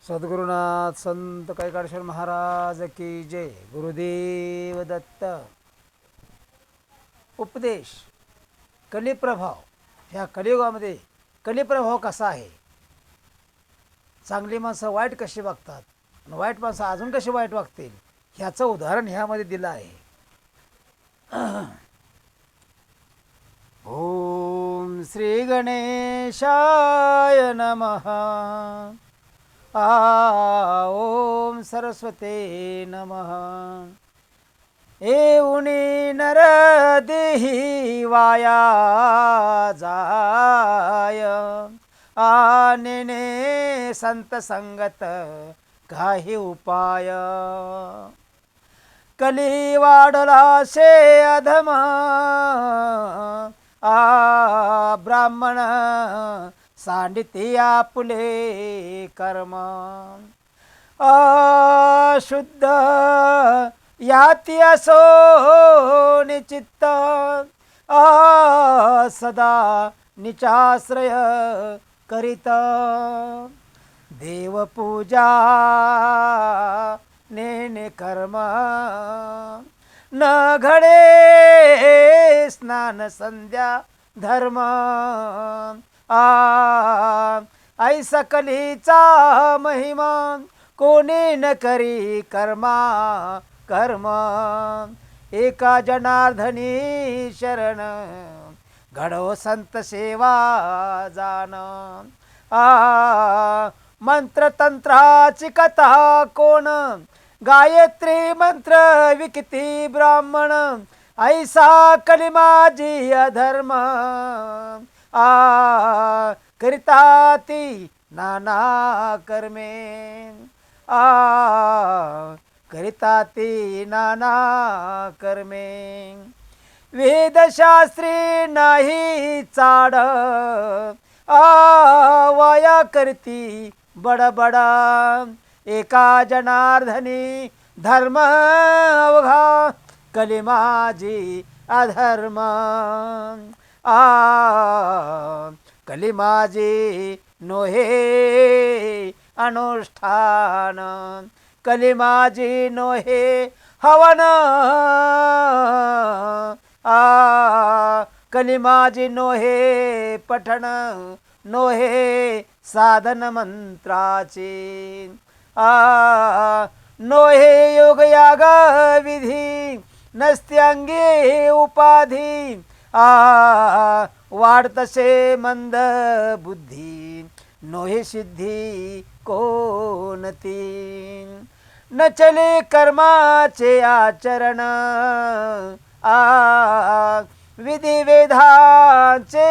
सद्गुरुनाथ संत कैकाडेश्वर महाराज की जय. गुरुदेव दत्त. उपदेश. कलिप्रभाव. ह्या कलियुगामध्ये कलिप्रभाव कसा आहे, चांगली माणसं वाईट कशी वागतात आणि वाईट माणसं अजून कशी वाईट वागतील ह्याचं उदाहरण ह्यामध्ये दिलं आहे. ओम श्री गणेशाय नमः. ओम सरस्वते नमः. येऊनी नर देही वाया जाय, आनेने संत संगत काही उपाय. कली वाढला शे अधम, ब्राह्मण सांडिती आपुले कर्म. अशुद्ध याती असो निचित्त, सदा निचाश्रय करीत. देवपूजा नेने कर्म, न घडे स्नान संध्या धर्म. ऐसा कलीचा महिमा, कोणी न करी कर्मा कर्म. एका जनार्दनी शरण, घडो संत सेवा जाण. मंत्रतंत्राची कथा कोण, गायत्री मंत्र विकिती ब्राह्मण. ऐसा कलिमाजी अधर्म, करिता ती नाना कर्मे. करिता ती नाना कर्मे. वेदशास्त्री नाही चाड, वाया करती बडबड. एका जनार्दनी धर्म अवघा, कलिमाजी अधर्म. कलिमाजी नोहे अनुष्ठान, कलिमाजी नोहे हवन. कलिमाजी नोहे पठण, नोहे साधन मंत्राचे. नोहे योग याग विधी, नसते अंगी उपाधी. वाढतसे मंद बुद्धी, नोहे सिद्धी कोणती. न चले कर्माचे आचरण, विधी वेधाचे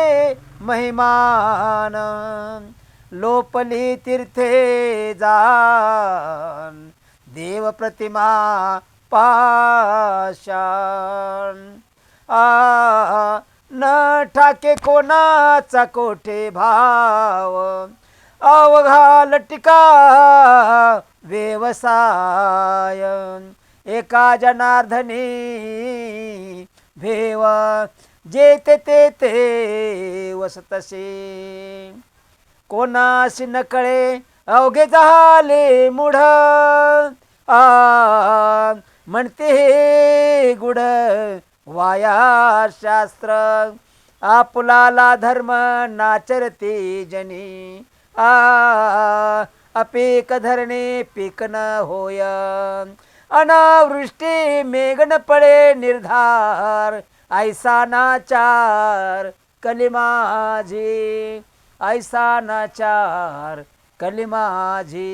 महिमान. लोपली तीर्थे जान, देव प्रतिमा पाषाण. न ठाके कोणाचा कोठे भाव, अवघा लटिका व्यवसाय. एका जनार्दनी भेव, जेते ते वसतसे. कोणाशी न कळे अवघे झाले मूढ, म्हणते हे गुढ वाया शास्त्र. आपुलाला धर्म नाचरते जनी, अपेक धरणे पीक न होय. अनावृष्टी मेघन पडे निर्धार, ऐसा नाचार कलिमाजी. ऐसा नाचार कलिमाजी.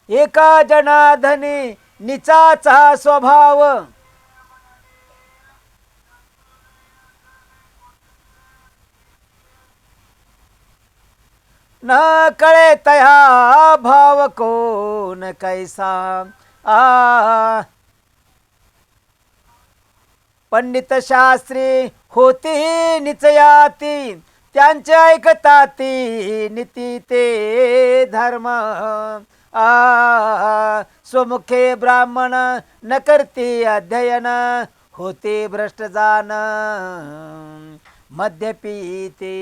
एका जनार्दनी निचाचा स्वभाव, न कळे तया भाव कोण कैसा. पंडित शास्त्री होती निचयाती, त्यांचे ऐकताती नीती ते धर्म. स्वमुखे ब्राह्मण न करती अध्ययन, होते भ्रष्ट जाण मद्य पिते.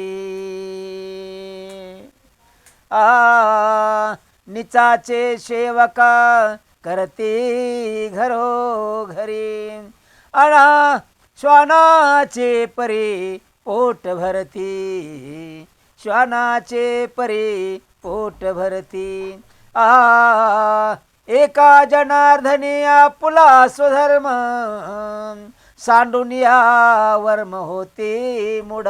निचाचे सेवका करती घरोघरी आणा श्वानाचे परी पोट भरती श्वानाचे परी पोट भरती एका जनार्दनी आपुला स्वधर्म सांडून या वर्म होते मुढ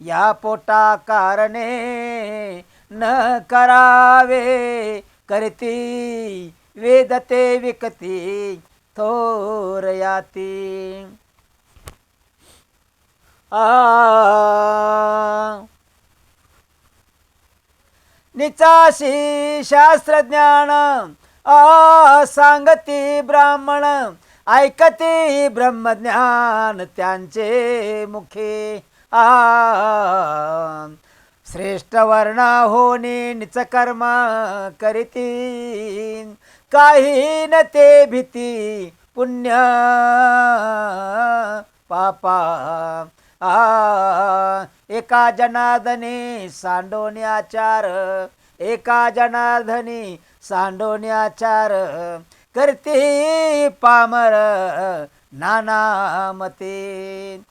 या पोटा कारणे न करावे करती वेदते विकती थोर याती निचाशी शास्त्रज्ञान सांगती ब्राह्मण ऐकती ब्रह्मज्ञान त्यांचे मुखे श्रेष्ठ वर्ण होणे निच कर्म करीती काही न ते भीती पुण्य पापा एका जनार्दनी सांडोण्याचार एका जनार्दनी सांडोण्याचार करते पामर नाना मते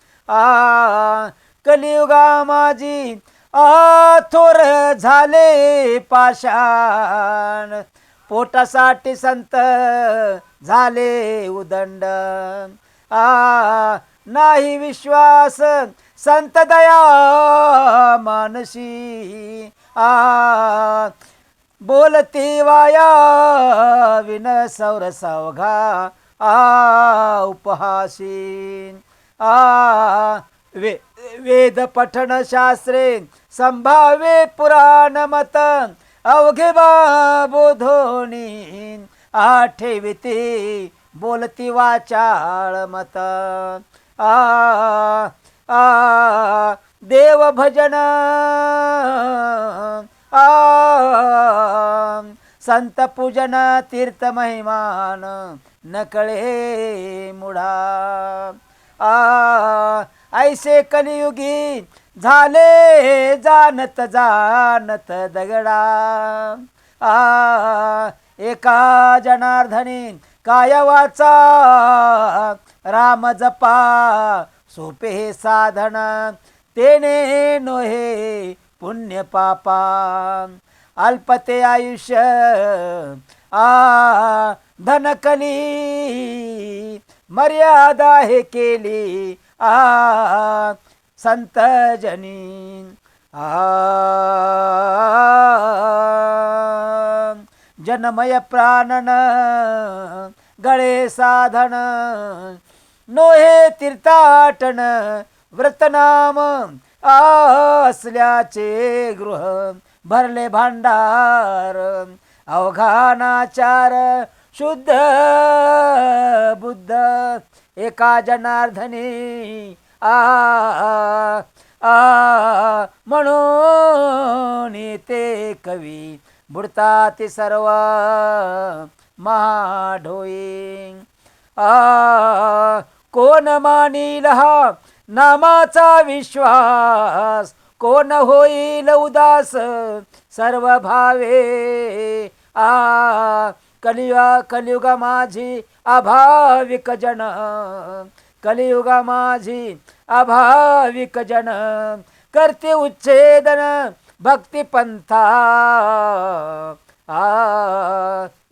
कलियुगा माझी थोर झाले पाषाण पोटासाठी संत झाले उदंड नाही विश्वास संत दया मानसी बोलती वाया विन सौर सौघा उपहासी वेद पठण शास्त्रे संभावे पुराण मत अवघे बोधोनी ठेविती बोलती वाचाळ मत देव भजन संत पूजन तीर्थ महिमान नकळे मुढा ऐसे कलियुगी झाले जानत जानत दगडा एका जनार्दनी काय वाचा राम जपा सोपे साधन तेने नोहे पुण्य पापा अल्पते आयुष्य धनकली मर्यादा हे केली संत जनी जनमय प्राणन गळे साधन नोहे तीर्थाटन व्रतनाम असल्याचे गृह भरले भांडार अवघानाचार शुद्ध बुद्ध एका जनार्दनी म्हणून ते कवी बुडतात सर्व महाढोई कोण मानील हा नामाचा विश्वास कोण होईल उदास सर्व भावे कलियुगा माझी अभाविक जन कलियुगा माझी अभाविक जन करते उच्छेदन भक्ती पंथा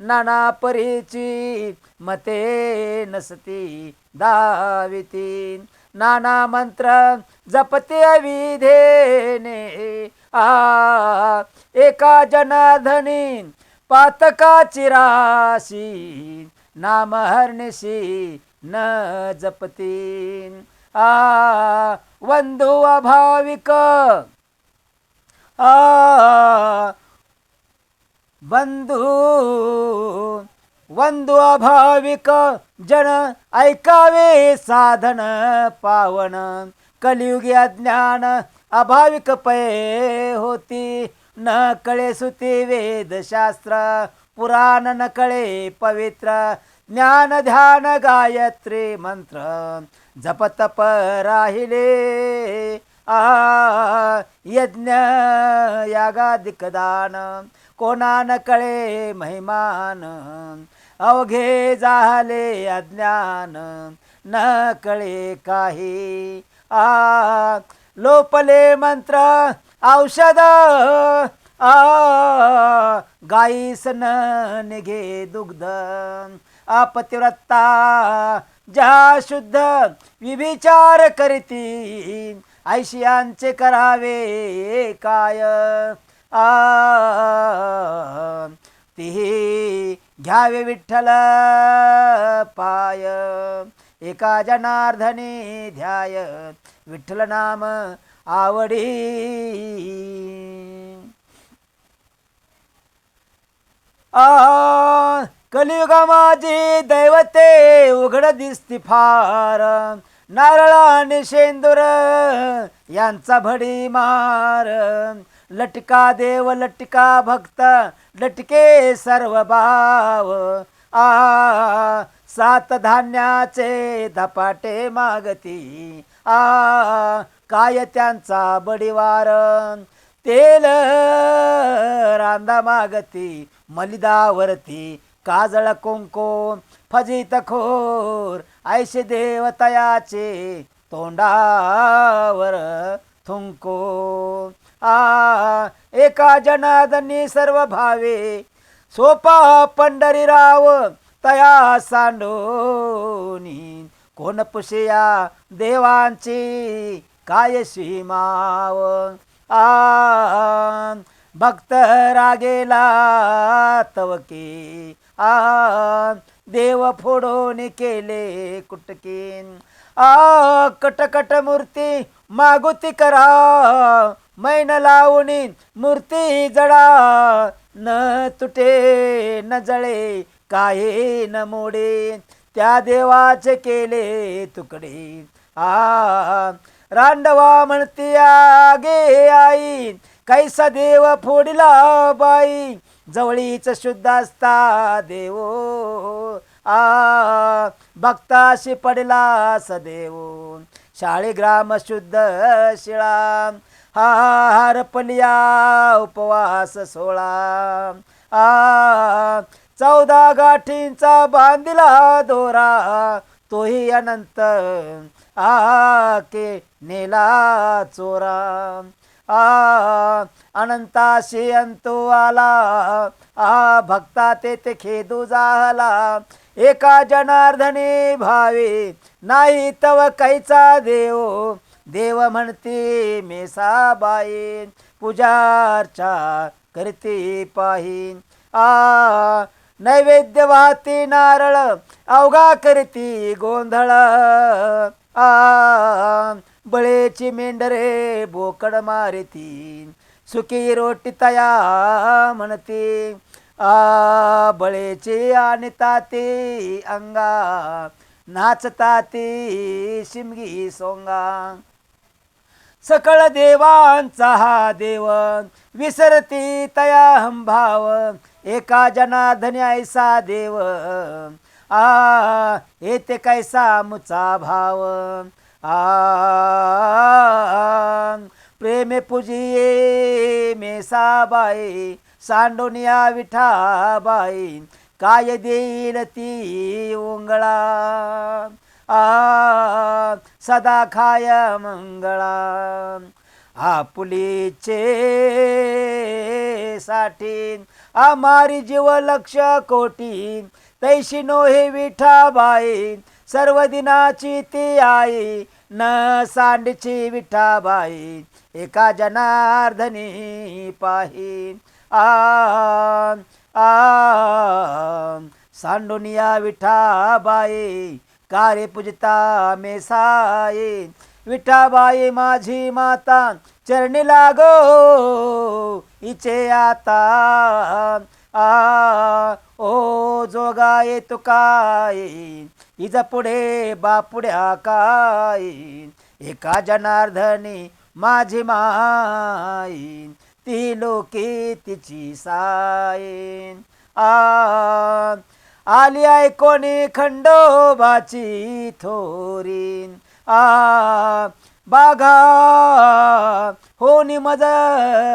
नाना परीची मते नसती दाविती नाना मंत्र जपते विधेने एका जनार्दनी पातकाची राशी नाम हरणशी न जपती वंदू अभाविक वंदू अभाविक जन ऐकावे साधन पावन कलियुगी अज्ञान अभाविक पै होती न कळे सुती वेदशास्त्र पुराण न कळे पवित्र ज्ञान ध्यान गायत्री मंत्र जप तप राहिले यज्ञ यागादिक दान कोणा न कळे महिमान अवघे झाले अज्ञान न कळे काही लोपले मंत्र औषध गाईस न निघे दुग्ध अपतिव्रता ज्या शुद्ध विभिचार करीती ऐशियांचे करावे काय तिही घ्यावे विठ्ठल पाय एका जनार्दनी ध्याय विठ्ठल नाम आवडी कलियुगा माझी दैवते उघड दिसती फार नारळ आणि शेंदूर यांचा भडी मार लटका देव लटका भक्त लटके सर्व भाव सात धान्याचे धपाटे मागती काय त्यांचा बडीवार तेल रांदा मागती मलिदावरती काजळ कुंकू फजित खोर ऐशे देवतयाचे तोंडावर थुंको एका जनार्दनी सर्व भावे सोपा पंढरीराव तया सांडोनी कोण पुषया देवांची काय सीमाव भक्त रागेला तवके देव फोडून केले कुटकीन कटकट मूर्ती मागुती करा मैन लावणी मूर्ती जडा न तुटे न जळे काही न मोडे त्या देवाचे केले तुकडे रांडवा म्हणती आगे आई कैसा देव फोडिला बाई जवळीच शुद्ध असता देवो भक्ताशी पडला सदेव शाळीग्राम शुद्ध शिळा हरपलिया उपवास सोळा 14 गाठींचा बांधिला दोरा तोही अनंत के नेला चोरा अनंताशी अंतो आला भक्ता ते खेदू झाला एका जनार्दनी भावे नाही तव कैचा देव देव म्हणते मेसाबाई पूजार्चा करते पाही नैवेद्य वाहती नारळ अवघा करती गोंधळ बळेची मेंढरे बोकड मारती सुकी रोटी तया म्हणते बळेची आणि ताती अंगा नाचताती शिमगी सोंगा सकळ देवांचा हा देव विसरती तया हंभाव एका जनार्दनी ऐसा देव येते कैसा मुचा भाव प्रेमे पूजिये मेसाबाई सांडोनिया विठाबाई काय देईल ती उंगळा सदा खाय मंगळा आपुलीचे साठी आमारी जीव लक्ष कोटी तैशी नो हे विठाबाई सर्व दिनाची ती आई न सांडची विठाबाई एका जनार्दनी पाही सांडोनिया विठाबाई कारे पूजता मेसाई विठाबाई माझी माता चरणी लागो इचे आता ओ जोगाये तुकाय इज पुढे बापुड्या काय एका जनार्दनी माझी माई ती लोके तिची साय आली आहे कोणी खंडोबाची थोरी बाघा होनी मज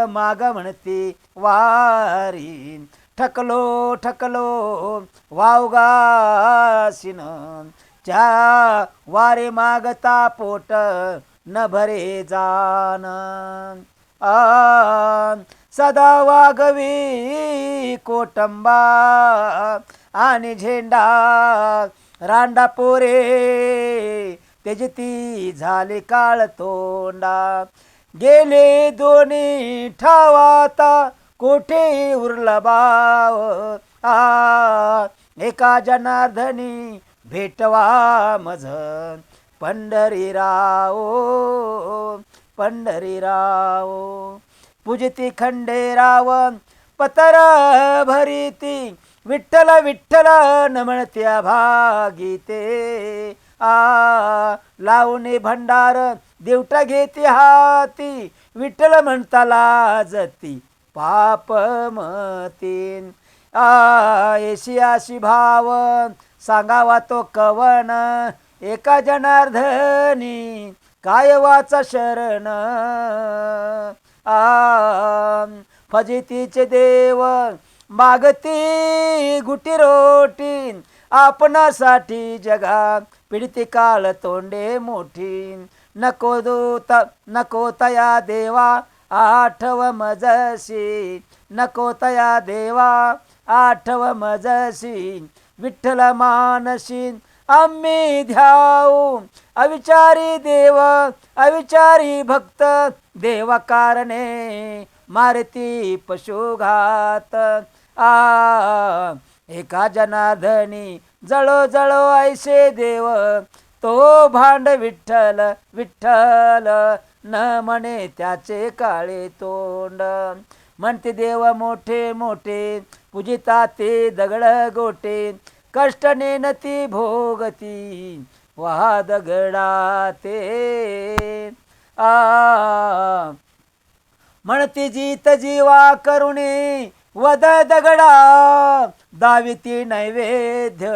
माग म्हणते वारी ठकलो ठकलो वावगासीन च्या वारे मागता पोट न भरे जान सदा वागवी कोटंबा आणि झेंडा रांडा पोरे तेजती झाले काळ तोंडा गेले दोन्ही ठावाता कोठे उरला बाव एका जनार्दनी भेटवा मज पंढरीराव पंढरीराव पूजती खंडेराव पतर भरीती विठ्ठल विठ्ठल न म्हणत्या भागीते लावणे भंडार देवटा घेते हाती विठ्ठल म्हणता लाजती पाप मतीन एशियाशी भाव सांगावा तो कवन एका जनार्दनी काय वाचा शरण फजितीचे देव मागती गुटी रोटी आपणासाठी जगा पिढती काळ तोंडे मोठी नको तया देवा आठव मजसी नको तया देवा आठव मजसी विठ्ठल मानसी आम्ही ध्याऊ अविचारी देव अविचारी भक्त देवा कारणे मारती पशुघात एका जनार्दनी जळो जळो ऐसे देव तो भांड विठ्ठल विठ्ठल न म्हणे त्याचे काळे तोंड म्हणते देव मोठे मोठे पूजिता ते दगड गोटे कष्ट नेनती भोगती वाहा दगडाते म्हणती जीत जीवा करुणे वद दगडा दाविती नैवेद्य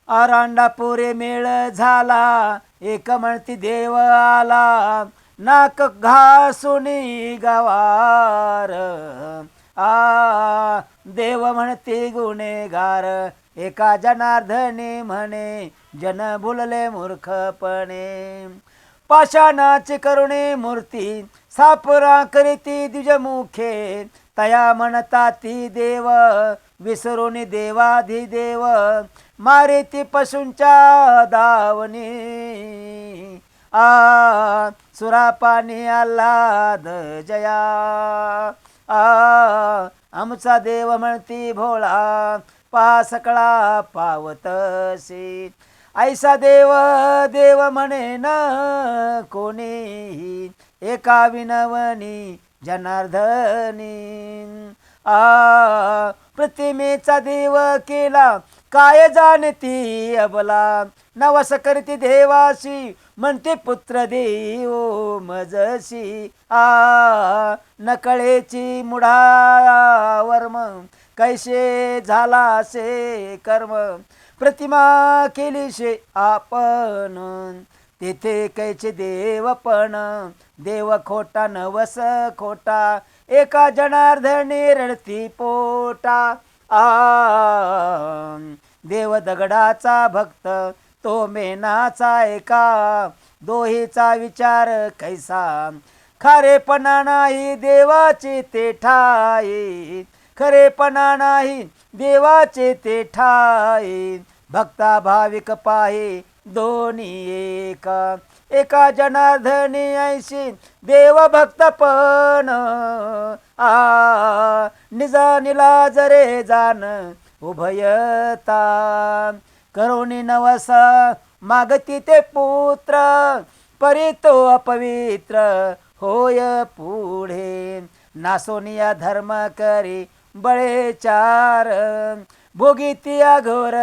आरांडा पुरे मेळ झाला एक म्हणती देव आला नाक घासुनी गवार देव म्हणते गुन्हेगार एका जनार्दनी म्हणे जन भुलले मूर्खपणे पाषाणाची करुणे मूर्ती सापरा करीती द्विजमुखे तया म्हणता ती देव विसरून देवाधिदेव मारिती पशूंच्या दावणी सुरापानी आल्हाद जया आमचा देव म्हणती भोळा पहा सकळा पावतसी ऐसा देव देव म्हणे न कोणी एका विनवनी जनार्दनी प्रतिमेचा देव केला काय जाणती अबला नवस करती देवाशी म्हणते पुत्र देव मजसी नकळेची मुढा वर्म कैसे झाला से कर्म प्रतिमा केली शे आपण तेथे कैचे देव पण देव खोटा नवस खोटा एका जनार्दनी रडती पोटा देव दगडाचा भक्त तो मेनाचा एका दोहीचा विचार कैसा खरेपणा नाही देवाचे ते ठाई खरेपणा नाही देवाचे ते ठाई भक्ता भाविक पाहे दोन्ही एका एका जनार्दनी ऐशी देव भक्त पण निज निलाज रे जान उभयता करुणी नवस मागती ते पुत्र परी तो अपवित्र होय पुढे नासोनिया धर्म करी बळे चार भोगीती अघोर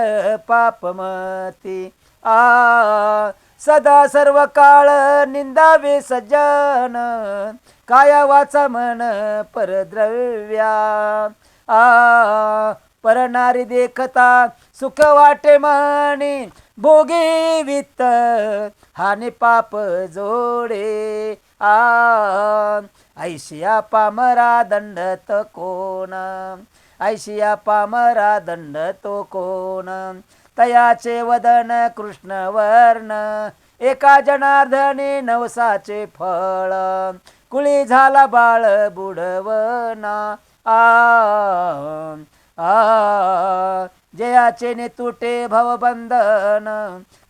पापमती सदा सर्व काळ निंदावे सज्जन काया वाचा मन परद्रव्या परनारी देखता सुख वाटे मनी भोगी वित्त हानी पाप जोडे ऐशिया पामरा दंडत कोण ऐशिया पामरा दंडतो कोण तयाचे वदन कृष्ण वर्ण एका जनार्दनी नवसाचे फळ कुळी झाला बाळ बुडवना जयाचे ने तुटे भवबंधन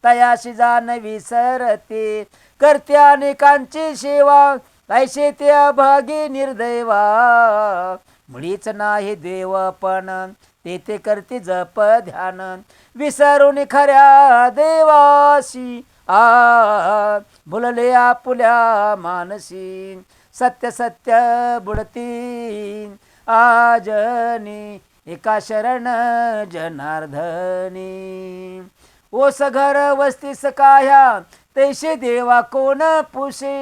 तयाशी जाण विसरते करते अनेकांची सेवा ऐसे ते अभागी निर्दैवा मुळीच नाही देव पण ते करते जप ध्यान विसरून खऱ्या देवाशी भुलले आपुल्या मानसी सत्य सत्य बुडती आजनी एका शरण जनार्दनी ओस घर वस्तीस काह्या तैसे देवा कोण पुसे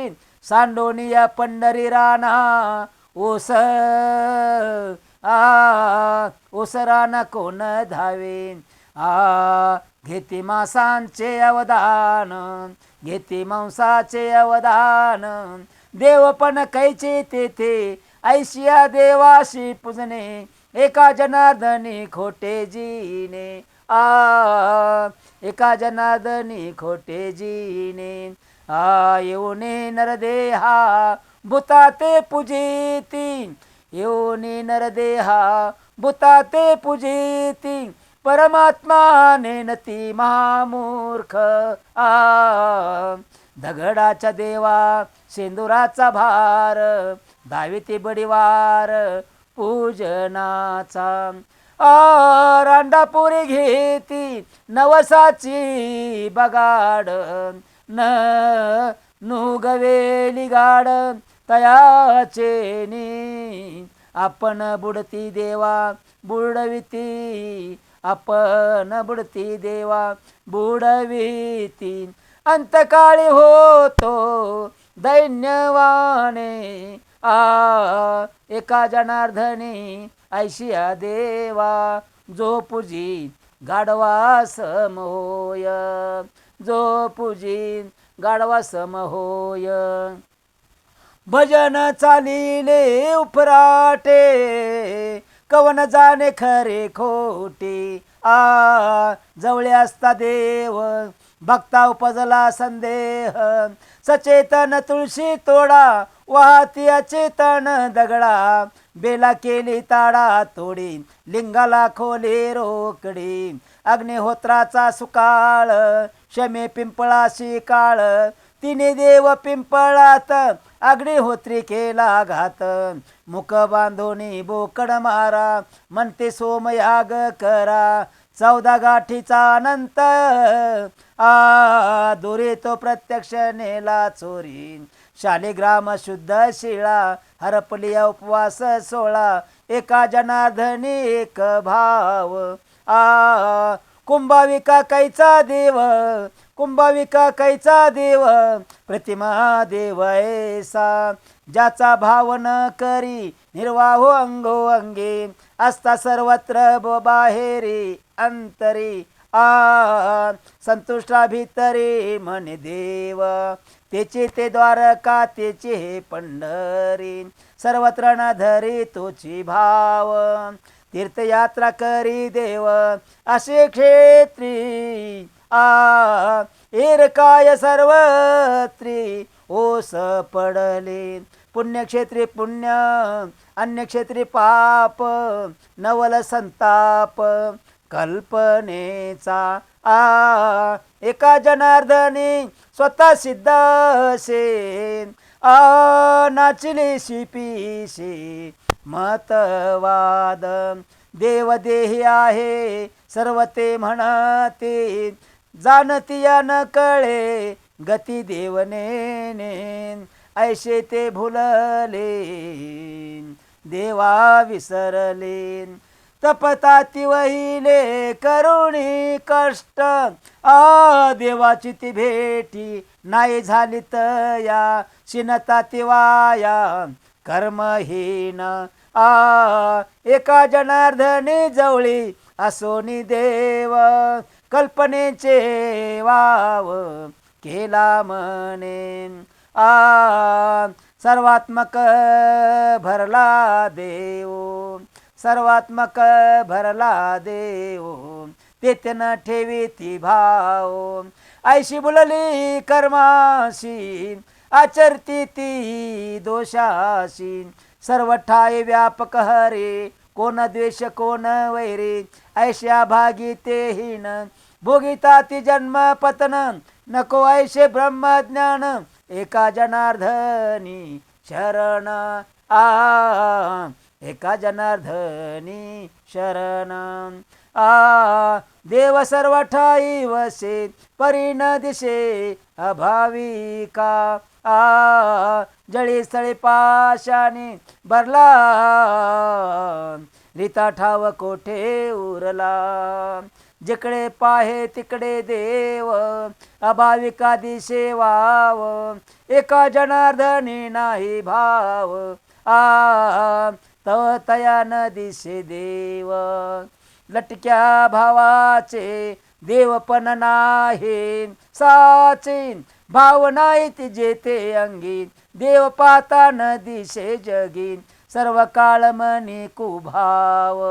सांडोनिया पंढरी राणा ओस ओस राणा कोण धावे घेते मांसाचे अवदान घेते मांसाचे अवदान देव पण कैचे तेथे ऐशिया देवाशी पूजने एका जनार्दनी खोटे जीने एका जनार्दनी खोटे जीने येऊने नरदेहा भूताते पूजिती येऊने नरदेहा भूताते पूजिती परमात्मा नेनती महामूर्ख दगडाच्या देवा शेंदुराचा भार दाविती बडीवार पूजनाचा रांडापुरी घेती नवसाची बगाड न नुगवेली गाड तयाचे नी आपण बुडती देवा बुडविती आपण बुडती देवा बुडविती अंतकाळी होतो दैन्यवाने एका जनार्दनी ऐशिया देवा जो पूजी गाढवा समहोय जो पूजी गाढवा समहोय भजन चालिले उपराटे कवन जाणे खरे खोटे जवळे असता देव भक्ता उपजला संदेह सचेतन तुळशी तोडा वाहती अचेतन दगडा बेला केली ताडा तोडी लिंगाला खोले रोकडी अग्निहोत्राचा सुकाळ शमे पिंपळाशी काळ तिने देव पिंपळात अग्निहोत्री केला घात मुख बांधोनी बोकड मारा म्हणते सोमयाग करा 14 गाठीचा अनंत दुरे तो प्रत्यक्ष नेला चोरी शालिग्राम शुद्ध शिळा हरपली उपवास सोळा एका जनार्दनी एक भाव कुंभाविका कैचा देव कुंभाविका कैचा देव प्रतिमा देव ऐसा ज्याचा भाव न करी निर्वाहो अंगो अंगे असता सर्वत्र बाहेरी अंतरी संतुष्टा भीतरी म्हणे देव तेचे ते द्वारका तेचे हे पंढरी सर्वत्र न धरी तोची भाव तीर्थयात्रा करी देव असे क्षेत्री एरकाय सर्वत्री ओस पडले पुण्यक्षेत्री पुण्य अन्यक्षेत्री पाप नवल संताप कल्पनेचा एका जनार्दनी स्वतः सिद्ध असे नाचले शिपीशी मतवाद देवदेही आहे सर्व ते म्हणते जाणती न कळे गती देवनेने ऐसे ते भुलले देवा विसरले तपताती वहिले करुणी कष्ट देवाची ती भेटी नाही झाली तया शिनता ती वाया कर्महीन एका जनार्दनी जवळी असोनी देव कल्पनेचे वाव केला मने सर्वात्मक भरला देव सर्वात्मक भरला देव तेतन ठेवी ती भाव ऐशी बुलली कर्माशी आचरती ती दोषाशी सर्व ठाई व्यापक हरे कोण द्वेष कोण वैरे ऐशा भागी ते हीन भोगिता ती जन्म पतन नको ऐशे ब्रह्मज्ञान एका जनार्दनी शरण एका जनार्दनी शरण देव सर्व ठाई वसे परी न दिशे अभाविका जळी स्थळी पाशाने भरला रीता ठाव कोठे उरला जिकडे पाहे तिकडे देव अभाविका दिशे वाव एका जनार्दनी नाही भाव तव तया न दिशे देव लटक्या भावाचे देवपण नाही साचे भाव नाही तिजे ते अंगी देव पाता न दिशे जगी सर्व काळ मनी कुभाव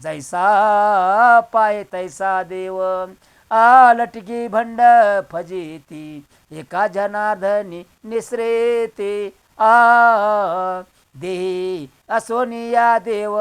जैसा पाय तैसा देव लटकी भंड फजिती एका जनार्दनी निसरेते दे असोनिया देव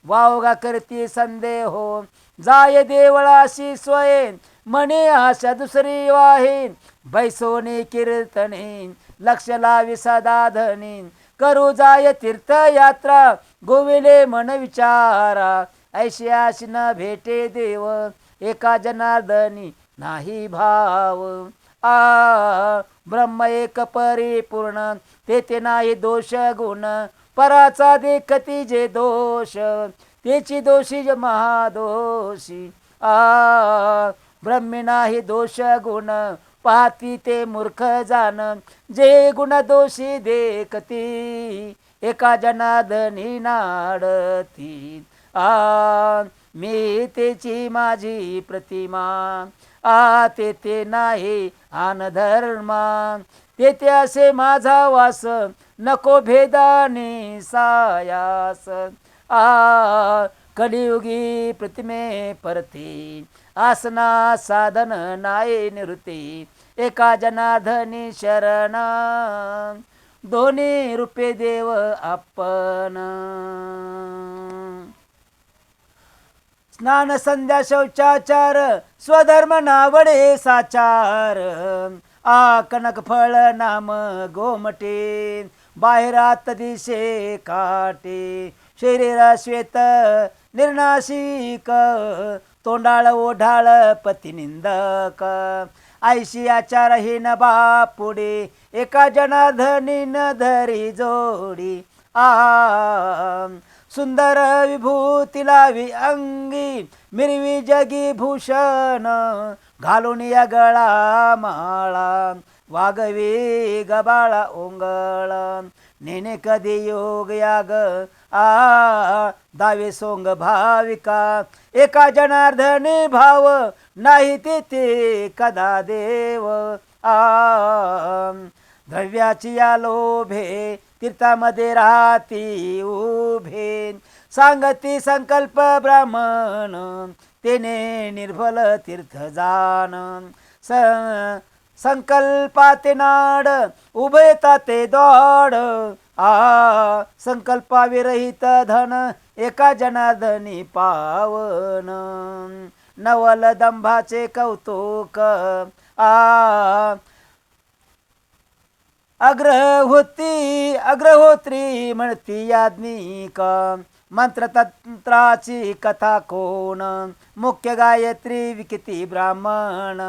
वावगा करती संदेहो जाय देवळाशी स्वयं मने आशा दुसरी वाहे बैसोनी कीर्तने लक्ष लावी सदाधनी करू जाय तीर्थयात्रा गोविले मन विचारा ऐशी आशी न भेटे देव एका जनार्दनी नाही भाव ब्रह्म एक परिपूर्ण तेथे नाही दोष गुण पराचा देखती जे दोष तेची दोषी जे महादोषी ब्रह्मी नाही दोष गुण पाहती ते मूर्ख जाण जे गुण दोषी देखती एका जनार्दनी नाडती मी तेची माझी प्रतिमा तेथे नाही आन धर्मा तेथे असे माझा वास नको भेदाने सायास कलियुगी प्रतिमे परती आसना साधन नाये निवृत्ती एका जनार्दनी शरण दोन्ही रूपे देव आपण स्नान संध्या शौचाचार स्वधर्म नावडे साचार कनक फळ नाम गोमटे बाहेरात दिशे काटे शरीरा श्वेत निर्नाशिक तोंडाळ ओढाळ पतिनिंदक ऐशी आचारहीन बापुडे एका जनार्दनी न धरी जोडी सुंदर विभूती लावी अंगी मिरवी जगी भूषण घालून या गळा माळा वागवी गबाळा ओंगळ नेने कधी योग याग दावे सोंग भाविका एका जनार्दनी भाव नाही तिथे कदा देव द्रव्याची या लोभे तीर्थामध्ये राहती उभे सांगती संकल्प ब्राह्मण तेने निर्भल तीर्थ जाण संकल्पाते नाड उभे ताते दौड संकल्पाविरहित धन एका जनार्दनी पावन नवल दंभाचे कौतुक अग्रहोत्री म्हणती याज्ञिक मंत्रतंत्राची कथा कोण मुख्य गायत्री विकिती ब्राह्मण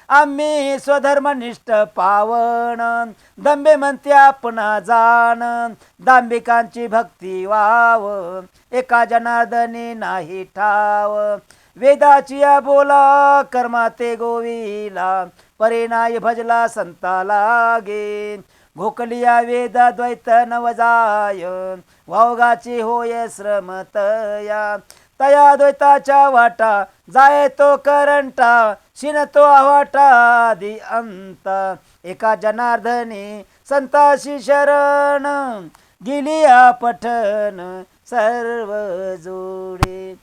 आम्ही स्वधर्मनिष्ठ पावन दंबे म्हणते आपणा जाण दांभिकांची भक्ती वाव एका जनार्दनी नाही ठाव वेदाची या बोला कर्माते गोविला परिणाय भजला संता लागे घोकलिया वेद द्वैत नवजाय वावगाची होय श्रमतया तया द्वैताच्या वाटा जाय तो करंटा शिन तो आवाटा आदि अंत एका जनार्दनी संताशी शरण गेली पठन सर्व जोडे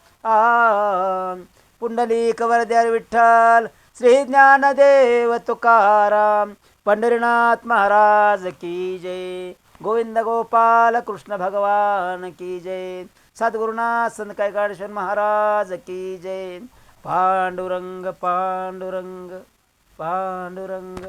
पुंडलिक वरद्यार विठ्ठल श्री ज्ञानदेव तुकाराम पंढरीनाथ महाराज की जय गोविंद गोपाल कृष्ण भगवान की जय सद्गुरुनाथ संत कैकाडेश्वर महाराज की जय पांडुरंग पांडुरंग पांडुरंग